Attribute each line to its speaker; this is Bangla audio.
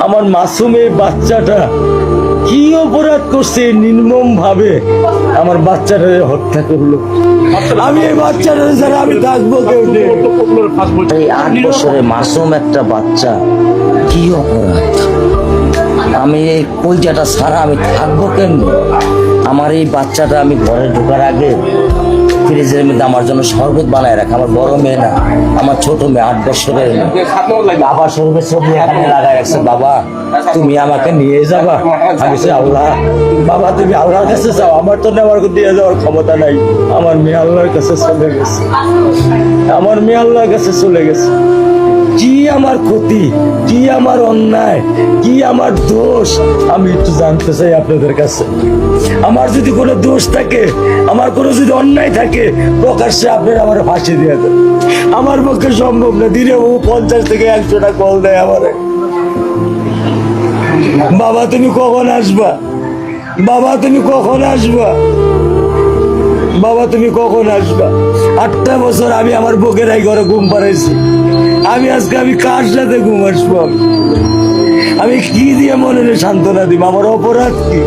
Speaker 1: আমার মাসুমের বাচ্চাটা কি অপরাধ করছে নির্মম ভাবে আমার বাচ্চাটা হত্যা করলো। আমি এই বাচ্চাটা ছাড়া আমি থাকবো কেউ নেই।
Speaker 2: এই 8 বছরের মাসুম একটা বাচ্চা কি অপরাধ? আমি এই কলজাটা ছাড়া আমি থাকবো কেমনি? আমার এই বাচ্চাটা আমি ঘরে ঢোকার আগে ফ্রিজের মধ্যে আমার জন্য শরবত বানায় রাখে। আমার বড় মেয়ে না, আমার ছোট মেয়ে 8 বছরের মেয়ে। বাবা শরবত ছবি এখানে লাগায় রাখছে, বাবা তুমি আমাকে নিয়ে যাবা। আমি বলছি, আল্লাহ বাবা তুমি আল্লাহর কাছে যাও, আমার তো নেওয়ার দিয়ে যাওয়ার ক্ষমতা নাই। আমার মেয়ে আল্লাহর কাছে চলে গেছে, আমার মেয়ে আল্লাহর কাছে চলে গেছে। কি আমার ক্ষতি, কি আমার অন্যায়, কি আমার দোষ, আমি একটু জানতে চাই আপনাদের কাছে। আমার যদি কোনো দোষ থাকে, আমার কোনো যদি অন্যায় থাকে, প্রকাশ্যে আপনারা আমার ফাঁসি দিয়ে দেন। আমার পক্ষে সম্ভব না, দিনে ও 50 থেকে 100টা কল দেয় আমারে। বাবা তুমি কখন আসবা, বাবা তুমি কখন আসবা, বাবা তুমি কখন আসবা। 8টা বছর আমি আমার বুকের এই ঘরে ঘুম পাড়াইছি। আমি আজকে আমি কার সাথে ঘুম আসবো? আমি কি দিয়ে মনে সান্ত্বনা দিব? আমার অপরাধ কি?